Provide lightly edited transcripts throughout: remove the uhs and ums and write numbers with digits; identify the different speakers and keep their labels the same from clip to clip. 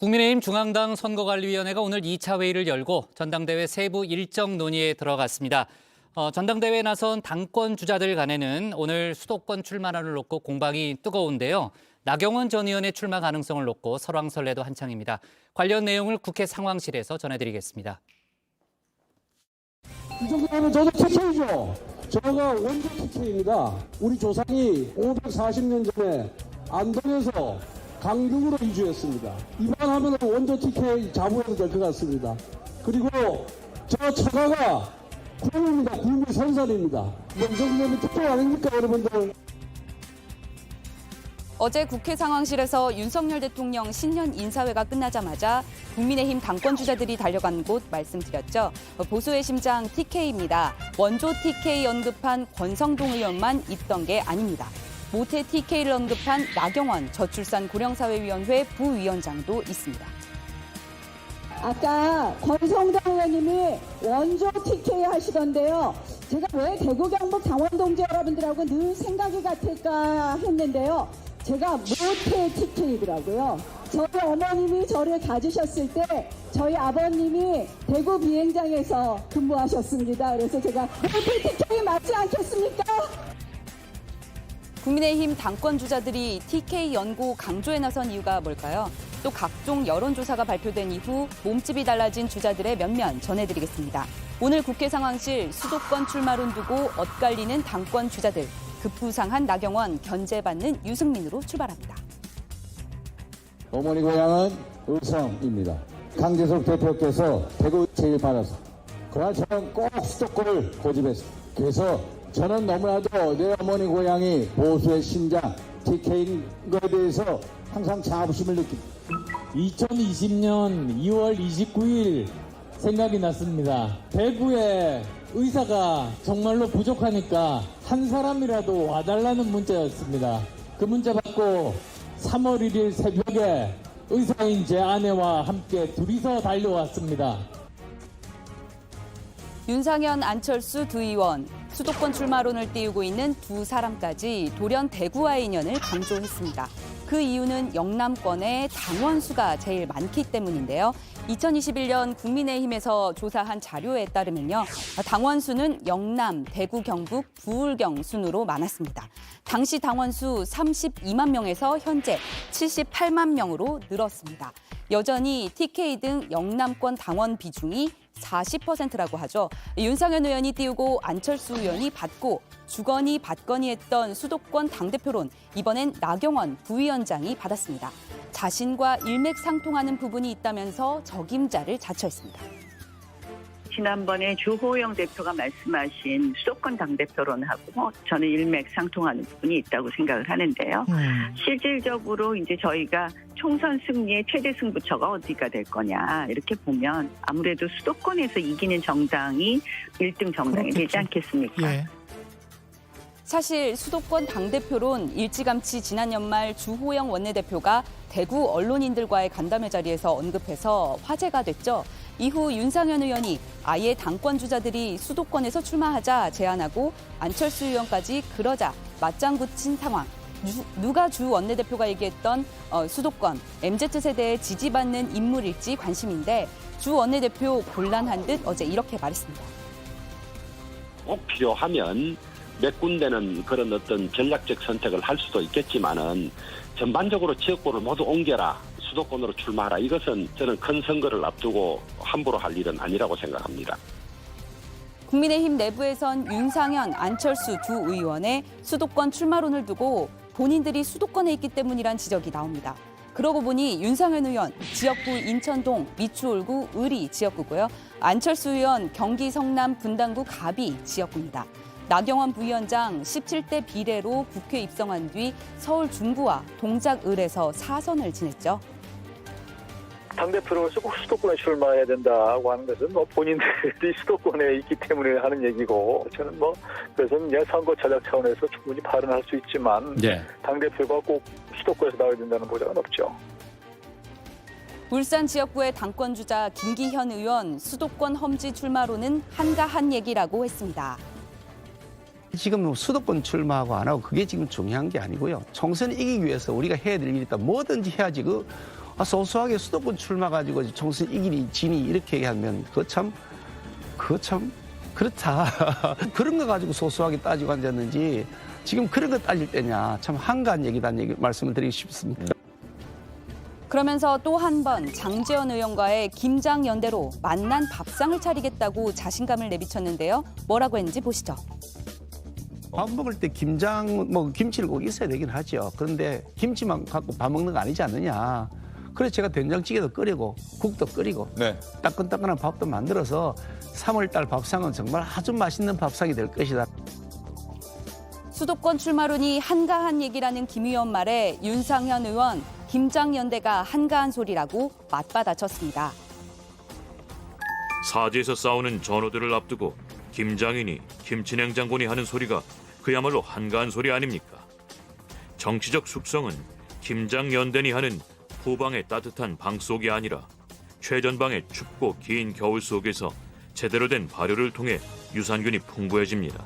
Speaker 1: 국민의힘 중앙당 선거관리위원회가 오늘 2차 회의를 열고 전당대회 세부 일정 논의에 들어갔습니다. 전당대회에 나선 당권 주자들 간에는 오늘 수도권 출마를 놓고 공방이 뜨거운데요. 나경원 전 의원의 출마 가능성을 놓고 설왕설래도 한창입니다. 관련 내용을 국회 상황실에서 전해드리겠습니다.
Speaker 2: 이 정도면 저도 TK죠. 저가 원조 TK입니다. 우리 조상이 540년 전에 안동에서 강릉으로 이주했습니다. 이번하면 원조 TK 자부해도 될 것 같습니다. 그리고 저 처가가 구입니다. 구미 선산입니다. 명성되는 특종 아닙니까, 여러분들?
Speaker 3: 어제 국회 상황실에서 윤석열 대통령 신년 인사회가 끝나자마자 국민의힘 당권 주자들이 달려간 곳 말씀드렸죠. 보수의 심장 TK입니다. 원조 TK 언급한 권성동 의원만 있던 게 아닙니다. 모태 TK를 언급한 나경원 저출산 고령사회위원회 부위원장도 있습니다.
Speaker 4: 아까 권성동 의원님이 원조 TK 하시던데요. 제가 왜 대구 경북 당원 동지 여러분들하고 늘 생각이 같을까 했는데요. 제가 모태 TK더라고요. 저희 어머님이 저를 가지셨을 때 저희 아버님이 대구 비행장에서 근무하셨습니다. 그래서 제가 모태 TK 맞지 않겠습니까?
Speaker 3: 국민의힘 당권 주자들이 TK 연고 강조에 나선 이유가 뭘까요? 또 각종 여론조사가 발표된 이후 몸집이 달라진 주자들의 면면 전해드리겠습니다. 오늘 국회 상황실 수도권 출마론 두고 엇갈리는 당권 주자들. 급부상한 나경원, 견제받는 유승민으로 출발합니다.
Speaker 2: 어머니 고향은 의성입니다. 강재석 대표께서 대구 제일 받아서 그러나 저는 꼭 수도권을 고집했습니다. 그래서 저는 너무나도 내 어머니 고향이 보수의 심장 TK인 것에 대해서 항상 자부심을 느낍니다.
Speaker 5: 2020년 2월 29일 생각이 났습니다. 대구에 의사가 정말로 부족하니까 한 사람이라도 와달라는 문자였습니다. 그 문자 받고 3월 1일 새벽에 의사인 제 아내와 함께 둘이서 달려왔습니다.
Speaker 3: 윤상현, 안철수 두 의원, 수도권 출마론을 띄우고 있는 두 사람까지 돌연 대구와의 인연을 강조했습니다. 그 이유는 영남권의 당원 수가 제일 많기 때문인데요. 2021년 국민의힘에서 조사한 자료에 따르면요. 당원 수는 영남, 대구, 경북, 부울경 순으로 많았습니다. 당시 당원 수 32만 명에서 현재 78만 명으로 늘었습니다. 여전히 TK 등 영남권 당원 비중이 40%라고 하죠. 윤상현 의원이 띄우고 안철수 의원이 받고 주거니 받거니 했던 수도권 당대표론, 이번엔 나경원 부위원장이 받았습니다. 자신과 일맥상통하는 부분이 있다면서 적임자를 자처했습니다.
Speaker 6: 지난번에 주호영 대표가 말씀하신 수도권 당대표론하고 저는 일맥상통하는 부분이 있다고 생각을 하는데요. 실질적으로 이제 저희가 총선 승리의 최대 승부처가 어디가 될 거냐 이렇게 보면 아무래도 수도권에서 이기는 정당이 1등 정당이 되지 않겠습니까?
Speaker 7: 예.
Speaker 3: 사실 수도권 당대표론 일찌감치 지난 연말 주호영 원내대표가 대구 언론인들과의 간담회 자리에서 언급해서 화제가 됐죠. 이후 윤상현 의원이 아예 당권 주자들이 수도권에서 출마하자 제안하고 안철수 의원까지 그러자 맞장구 친 상황. 누가 주 원내대표가 얘기했던 수도권, MZ세대에 지지받는 인물일지 관심인데 주 원내대표 곤란한 듯 어제 이렇게 말했습니다.
Speaker 8: 꼭 필요하면 몇 군데는 그런 어떤 전략적 선택을 할 수도 있겠지만은 전반적으로 지역구를 모두 옮겨라, 수도권으로 출마하라. 이것은 저는 큰 선거를 앞두고 함부로 할 일은 아니라고 생각합니다.
Speaker 3: 국민의힘 내부에선 윤상현, 안철수 두 의원의 수도권 출마론을 두고 본인들이 수도권에 있기 때문이란 지적이 나옵니다. 그러고 보니 윤상현 의원 지역구 인천동, 미추홀구, 의리 지역구고요. 안철수 의원 경기 성남 분당구 가비 지역구입니다. 나경원 부위원장 17대 비례로 국회 입성한 뒤 서울 중구와 동작을에서 사선을 지냈죠.
Speaker 9: 당대표로서 꼭 수도권에 출마해야 된다고 하는 것은 본인들이 수도권에 있기 때문에 하는 얘기고, 저는 그것은 선거 전략 차원에서 충분히 발언할 수 있지만 당대표가 꼭 수도권에서 나와야 된다는 보장은 없죠.
Speaker 3: 울산 지역구의 당권 주자 김기현 의원 수도권 험지 출마로는 한가한 얘기라고 했습니다.
Speaker 7: 지금 수도권 출마하고 안 하고 그게 지금 중요한 게 아니고요. 총선 이기기 위해서 우리가 해야 될 일이 있다. 뭐든지 해야지 소소하게 수도권 출마 가지고 총선 이기니 지니 이렇게 얘기하면 그거 참 그렇다. 그런 거 가지고 소소하게 따지고 앉았는지 지금 그런 거 따질 때냐. 참 한가한 얘기다는 얘기 말씀을 드리고 싶습니다.
Speaker 3: 그러면서 또 한 번 장제원 의원과의 김장연대로 만난 밥상을 차리겠다고 자신감을 내비쳤는데요. 뭐라고 했는지 보시죠.
Speaker 7: 밥 먹을 때 김치를 꼭 있어야 되긴 하죠. 그런데 김치만 갖고 밥 먹는 거 아니지 않느냐. 그래서 제가 된장찌개도 끓이고 국도 끓이고 따끈따끈한 밥도 만들어서 3월달 밥상은 정말 아주 맛있는 밥상이 될 것이다.
Speaker 3: 수도권 출마론이 한가한 얘기라는 김 의원 말에 윤상현 의원, 김장연대가 한가한 소리라고 맞받아쳤습니다.
Speaker 10: 사지에서 싸우는 전우들을 앞두고 김장인이 김치냉장군이 하는 소리가 그야말로 한가한 소리 아닙니까? 정치적 숙성은 김장연대니 하는 후방의 따뜻한 방 속이 아니라 최전방의 춥고 긴 겨울 속에서 제대로 된 발효를 통해 유산균이 풍부해집니다.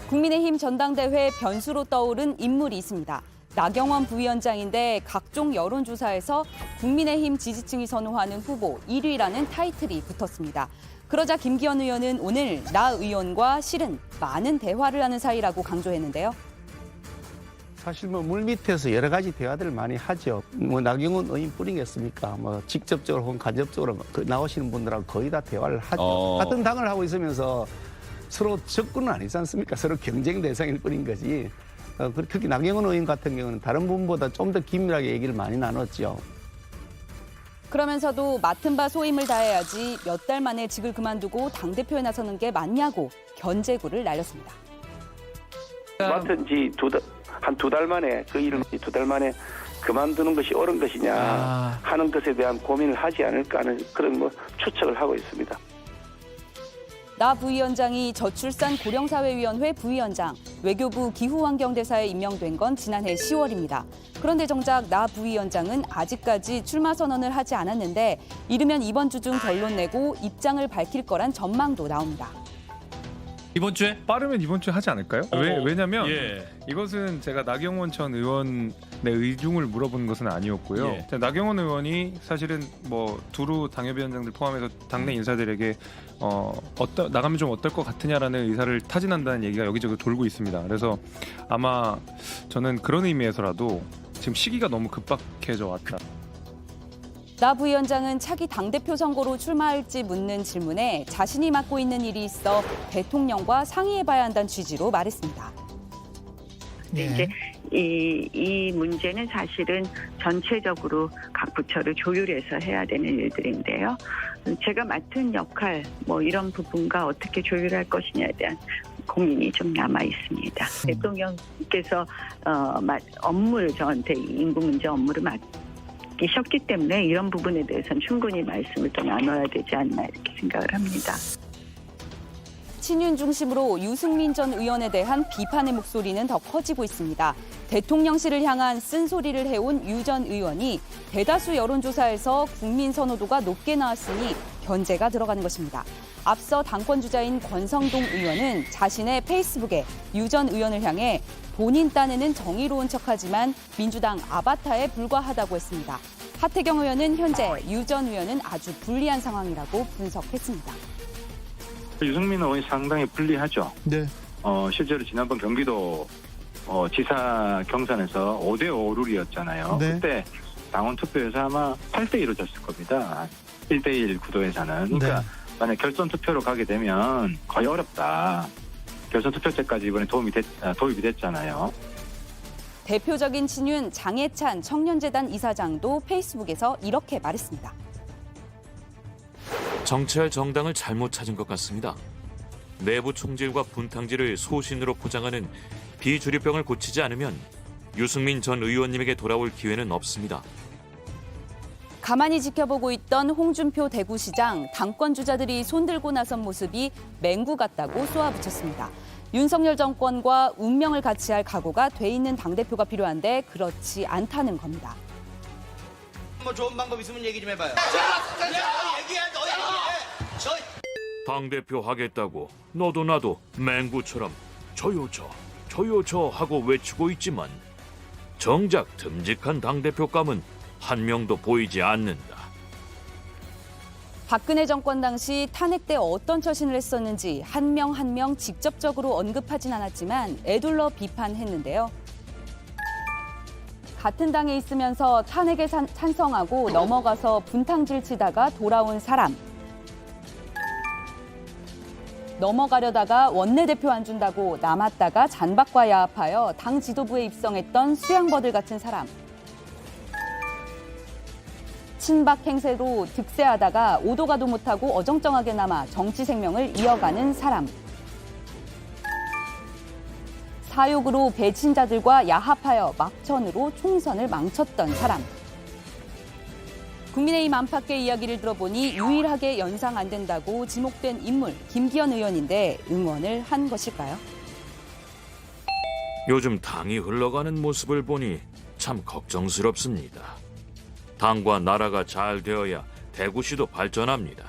Speaker 3: 국민의힘 전당대회 변수로 떠오른 인물이 있습니다. 나경원 부위원장인데 각종 여론조사에서 국민의힘 지지층이 선호하는 후보 1위라는 타이틀이 붙었습니다. 그러자 김기현 의원은 오늘 나 의원과 실은 많은 대화를 하는 사이라고 강조했는데요.
Speaker 7: 사실 물밑에서 여러 가지 대화들을 많이 하죠. 나경원 의원뿐이겠습니까? 직접적으로 혹은 간접적으로 나오시는 분들하고 거의 다 대화를 하죠. 같은 당을 하고 있으면서 서로 적군은 아니지 않습니까? 서로 경쟁 대상일 뿐인 거지. 특히 나경원 의원 같은 경우는 다른 분보다 좀 더 긴밀하게 얘기를 많이 나눴죠.
Speaker 3: 그러면서도 맡은 바 소임을 다해야지 몇 달 만에 직을 그만두고 당대표에 나서는 게 맞냐고 견제구를 날렸습니다.
Speaker 11: 맡은 지 한 두 달 만에 그 일을 2달 만에 그만두는 것이 옳은 것이냐 하는 것에 대한 고민을 하지 않을까 하는 그런 추측을 하고 있습니다.
Speaker 3: 나 부위원장이 저출산 고령사회위원회 부위원장, 외교부 기후환경대사에 임명된 건 지난해 10월입니다. 그런데 정작 나 부위원장은 아직까지 출마 선언을 하지 않았는데 이르면 이번 주 중 결론 내고 입장을 밝힐 거란 전망도 나옵니다.
Speaker 12: 이번 주에?
Speaker 13: 빠르면 이번 주에 하지 않을까요? 왜냐면 이것은 제가 나경원 전 의원의 의중을 물어보는 것은 아니었고요. 나경원 의원이 사실은 두루 당협위원장들 포함해서 당내 인사들에게 나가면 좀 어떨 것 같으냐라는 의사를 타진한다는 얘기가 여기저기 돌고 있습니다. 그래서 아마 저는 그런 의미에서라도 지금 시기가 너무 급박해져 왔다.
Speaker 3: 나 부위원장은 차기 당대표 선거로 출마할지 묻는 질문에 자신이 맡고 있는 일이 있어 대통령과 상의해봐야 한다는 취지로 말했습니다.
Speaker 6: 이제 이 문제는 사실은 전체적으로 각 부처를 조율해서 해야 되는 일들인데요. 제가 맡은 역할 이런 부분과 어떻게 조율할 것이냐에 대한 고민이 좀 남아 있습니다. 대통령께서 저한테 인구 문제 업무를 맡기셨기 때문에 이런 부분에 대해서는 충분히 말씀을 또 나눠야 되지 않나 이렇게 생각을 합니다.
Speaker 3: 친윤 중심으로 유승민 전 의원에 대한 비판의 목소리는 더 커지고 있습니다. 대통령실을 향한 쓴소리를 해온 유 전 의원이 대다수 여론조사에서 국민 선호도가 높게 나왔으니 견제가 들어가는 것입니다. 앞서 당권 주자인 권성동 의원은 자신의 페이스북에 유 전 의원을 향해 본인 딴에는 정의로운 척하지만 민주당 아바타에 불과하다고 했습니다. 하태경 의원은 현재 유 전 의원은 아주 불리한 상황이라고 분석했습니다.
Speaker 11: 유승민 의원이 상당히 불리하죠. 실제로 지난번 경기도 지사 경선에서 5대5 룰이었잖아요. 그때 당원 투표에서 아마 8대1로 졌을 겁니다. 1대1 구도에서는. 그러니까 만약 결선 투표로 가게 되면 거의 어렵다. 결선 투표 때까지 이번에 도입이 됐잖아요.
Speaker 3: 대표적인 친윤 장해찬 청년재단 이사장도 페이스북에서 이렇게 말했습니다.
Speaker 10: 정치할 정당을 잘못 찾은 것 같습니다. 내부 총질과 분탕질을 소신으로 포장하는 비주류병을 고치지 않으면 유승민 전 의원님에게 돌아올 기회는 없습니다.
Speaker 3: 가만히 지켜보고 있던 홍준표 대구시장, 당권 주자들이 손들고 나선 모습이 맹구 같다고 쏘아붙였습니다. 윤석열 정권과 운명을 같이 할 각오가 돼 있는 당대표가 필요한데 그렇지 않다는 겁니다.
Speaker 14: 좋은 방법 있으면 얘기 좀 해봐요.
Speaker 10: 당대표 하겠다고 너도 나도 맹구처럼 저요 저 하고 외치고 있지만 정작 듬직한 당대표감은 한 명도 보이지 않는다.
Speaker 3: 박근혜 정권 당시 탄핵 때 어떤 처신을 했었는지 한 명 한 명 직접적으로 언급하진 않았지만 애둘러 비판했는데요. 같은 당에 있으면서 탄핵에 찬성하고 넘어가서 분탕질 치다가 돌아온 사람. 넘어가려다가 원내대표 안 준다고 남았다가 잔박과 야합하여 당 지도부에 입성했던 수양버들 같은 사람. 친박 행세로 득세하다가 오도 가도 못하고 어정쩡하게 남아 정치 생명을 이어가는 사람. 사욕으로 배친자들과 야합하여 막천으로 총선을 망쳤던 사람. 국민의힘 안팎의 이야기를 들어보니 유일하게 연상 안 된다고 지목된 인물 김기현 의원인데 응원을 한 것일까요?
Speaker 10: 요즘 당이 흘러가는 모습을 보니 참 걱정스럽습니다. 당과 나라가 잘 되어야 대구시도 발전합니다.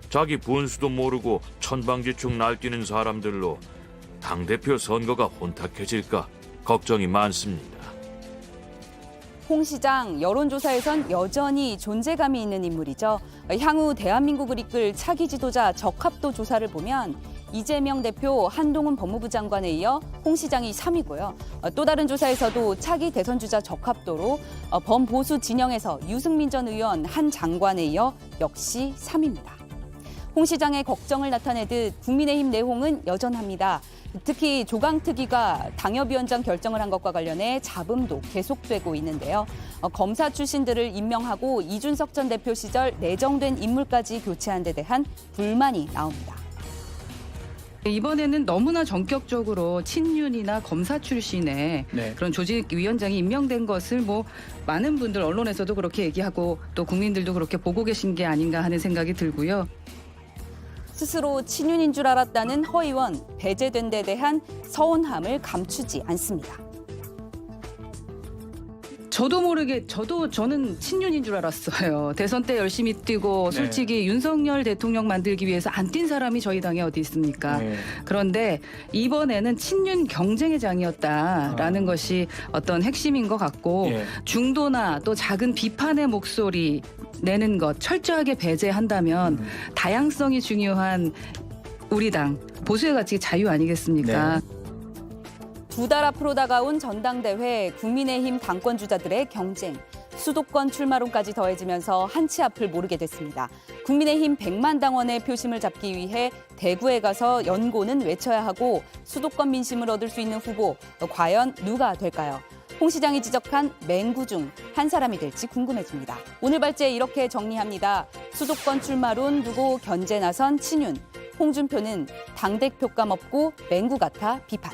Speaker 10: 자기 분수도 모르고 천방지축 날뛰는 사람들로 당대표 선거가 혼탁해질까 걱정이 많습니다.
Speaker 3: 홍 시장 여론조사에선 여전히 존재감이 있는 인물이죠. 향후 대한민국을 이끌 차기 지도자 적합도 조사를 보면 이재명 대표, 한동훈 법무부 장관에 이어 홍 시장이 3위고요. 또 다른 조사에서도 차기 대선 주자 적합도로 범보수 진영에서 유승민 전 의원, 한 장관에 이어 역시 3위입니다. 홍 시장의 걱정을 나타내듯 국민의힘 내홍은 여전합니다. 특히 조강특위가 당협위원장 결정을 한 것과 관련해 잡음도 계속되고 있는데요. 검사 출신들을 임명하고 이준석 전 대표 시절 내정된 인물까지 교체한 데 대한 불만이 나옵니다.
Speaker 15: 이번에는 너무나 전격적으로 친윤이나 검사 출신의 그런 조직위원장이 임명된 것을 많은 분들 언론에서도 그렇게 얘기하고 또 국민들도 그렇게 보고 계신 게 아닌가 하는 생각이 들고요.
Speaker 3: 스스로 친윤인 줄 알았다는 허 의원, 배제된 데 대한 서운함을 감추지 않습니다.
Speaker 15: 저도 모르게 저는 친윤인 줄 알았어요. 대선 때 열심히 뛰고 솔직히 윤석열 대통령 만들기 위해서 안 뛴 사람이 저희 당에 어디 있습니까? 그런데 이번에는 친윤 경쟁의 장이었다라는 것이 어떤 핵심인 것 같고 중도나 또 작은 비판의 목소리 내는 것 철저하게 배제한다면 다양성이 중요한 우리 당 보수의 가치 자유 아니겠습니까?
Speaker 3: 두 달 앞으로 다가온 전당대회, 국민의힘 당권 주자들의 경쟁, 수도권 출마론까지 더해지면서 한치 앞을 모르게 됐습니다. 국민의힘 100만 당원의 표심을 잡기 위해 대구에 가서 연고는 외쳐야 하고 수도권 민심을 얻을 수 있는 후보, 과연 누가 될까요? 홍 시장이 지적한 맹구 중 한 사람이 될지 궁금해집니다. 오늘 발제 이렇게 정리합니다. 수도권 출마론 두고 견제 나선 친윤, 홍준표는 당대표감 없고 맹구 같아 비판.